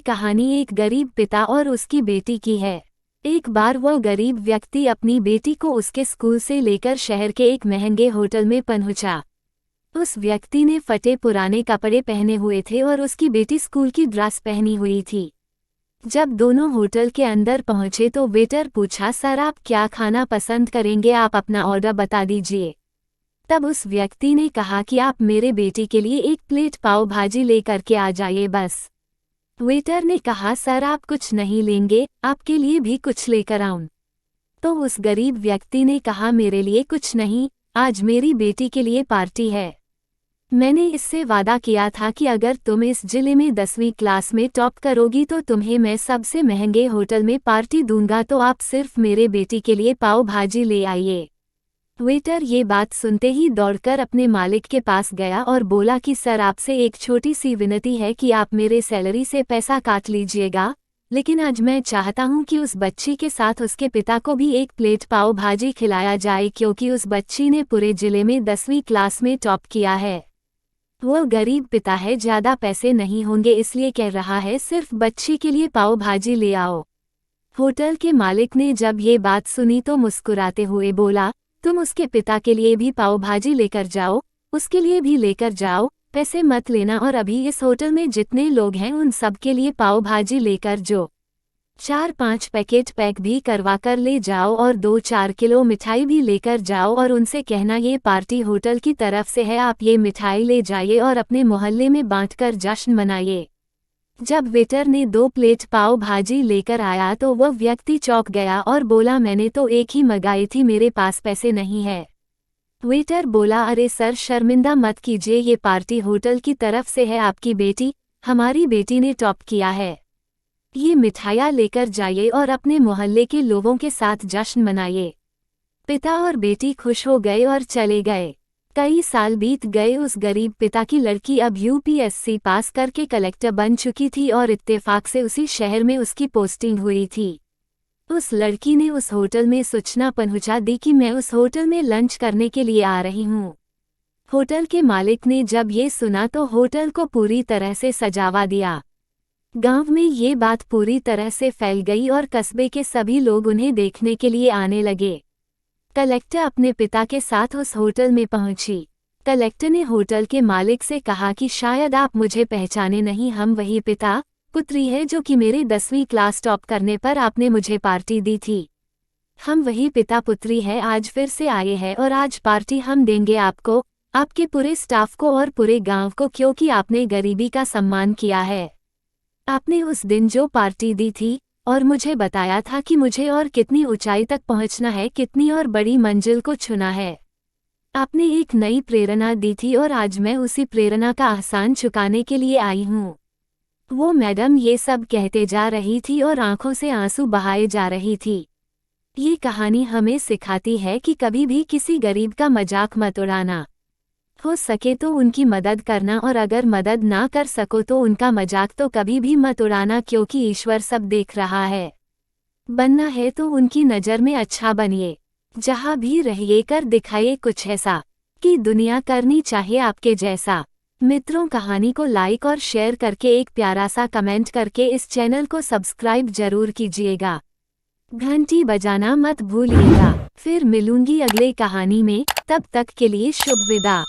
कहानी एक गरीब पिता और उसकी बेटी की है। एक बार वह गरीब व्यक्ति अपनी बेटी को उसके स्कूल से लेकर शहर के एक महंगे होटल में पहुंचा। उस व्यक्ति ने फटे पुराने कपड़े पहने हुए थे और उसकी बेटी स्कूल की ड्रेस पहनी हुई थी। जब दोनों होटल के अंदर पहुंचे तो वेटर पूछा, सर आप क्या खाना पसंद करेंगे, आप अपना ऑर्डर बता दीजिए। तब उस व्यक्ति ने कहा कि आप मेरे बेटी के लिए एक प्लेट पाव भाजी लेकर के आ जाइए बस। वेटर ने कहा, सर आप कुछ नहीं लेंगे, आपके लिए भी कुछ लेकर आऊं। तो उस गरीब व्यक्ति ने कहा, मेरे लिए कुछ नहीं, आज मेरी बेटी के लिए पार्टी है। मैंने इससे वादा किया था कि अगर तुम इस जिले में 10वीं क्लास में टॉप करोगी तो तुम्हें मैं सबसे महंगे होटल में पार्टी दूंगा, तो आप सिर्फ मेरे बेटी के लिए पाव भाजी ले आइए। वेटर ये बात सुनते ही दौड़कर अपने मालिक के पास गया और बोला कि सर आपसे एक छोटी सी विनती है कि आप मेरे सैलरी से पैसा काट लीजिएगा, लेकिन आज मैं चाहता हूं कि उस बच्ची के साथ उसके पिता को भी एक प्लेट पाव भाजी खिलाया जाए, क्योंकि उस बच्ची ने पूरे जिले में 10वीं क्लास में टॉप किया है। वो गरीब पिता है, ज़्यादा पैसे नहीं होंगे, इसलिए कह रहा है सिर्फ बच्ची के लिए पाव भाजी ले आओ। होटल के मालिक ने जब ये बात सुनी तो मुस्कुराते हुए बोला, तुम उसके पिता के लिए भी पाव भाजी लेकर जाओ, उसके लिए भी लेकर जाओ, पैसे मत लेना, और अभी इस होटल में जितने लोग हैं उन सब के लिए पाव भाजी लेकर जो 4-5 पैकेट पैक भी करवा कर ले जाओ और 2-4 किलो मिठाई भी लेकर जाओ और उनसे कहना ये पार्टी होटल की तरफ से है, आप ये मिठाई ले जाइए और अपने मोहल्ले में बांटकर जश्न मनाइए। जब वेटर ने 2 प्लेट पाव भाजी लेकर आया तो वह व्यक्ति चौंक गया और बोला, मैंने तो एक ही मंगाई थी, मेरे पास पैसे नहीं है। वेटर बोला, अरे सर शर्मिंदा मत कीजिए, ये पार्टी होटल की तरफ से है, आपकी बेटी, हमारी बेटी ने टॉप किया है। ये मिठाइयाँ लेकर जाइए और अपने मोहल्ले के लोगों के साथ जश्न मनाइए। पिता और बेटी खुश हो गए और चले गए। कई साल बीत गए। उस गरीब पिता की लड़की अब यूपीएससी पास करके कलेक्टर बन चुकी थी और इत्तेफाक से उसी शहर में उसकी पोस्टिंग हुई थी। उस लड़की ने उस होटल में सूचना पहुंचा दी कि मैं उस होटल में लंच करने के लिए आ रही हूँ। होटल के मालिक ने जब ये सुना तो होटल को पूरी तरह से सजावा दिया। गांव में ये बात पूरी तरह से फैल गई और कस्बे के सभी लोग उन्हें देखने के लिए आने लगे। कलेक्टर अपने पिता के साथ उस होटल में पहुंची। कलेक्टर ने होटल के मालिक से कहा कि शायद आप मुझे पहचाने नहीं, हम वही पिता पुत्री है जो कि मेरे 10वीं क्लास टॉप करने पर आपने मुझे पार्टी दी थी। हम वही पिता पुत्री है, आज फिर से आए हैं और आज पार्टी हम देंगे आपको, आपके पूरे स्टाफ को और पूरे गांव को, क्योंकि आपने गरीबी का सम्मान किया है। आपने उस दिन जो पार्टी दी थी और मुझे बताया था कि मुझे और कितनी ऊंचाई तक पहुंचना है, कितनी और बड़ी मंजिल को छूना है। आपने एक नई प्रेरणा दी थी और आज मैं उसी प्रेरणा का एहसान चुकाने के लिए आई हूँ। वो मैडम ये सब कहते जा रही थी और आंखों से आंसू बहाए जा रही थी। ये कहानी हमें सिखाती है कि कभी भी किसी गरीब का मजाक मत उड़ाना। हो सके तो उनकी मदद करना, और अगर मदद ना कर सको तो उनका मजाक तो कभी भी मत उड़ाना, क्योंकि ईश्वर सब देख रहा है। बनना है तो उनकी नज़र में अच्छा बनिए। जहाँ भी रहिए कर दिखाइए कुछ ऐसा कि दुनिया करनी चाहिए आपके जैसा। मित्रों, कहानी को लाइक और शेयर करके एक प्यारा सा कमेंट करके इस चैनल को सब्सक्राइब जरूर कीजिएगा। घंटी बजाना मत भूलिएगा। फिर मिलूंगी अगले कहानी में, तब तक के लिए शुभ विदा।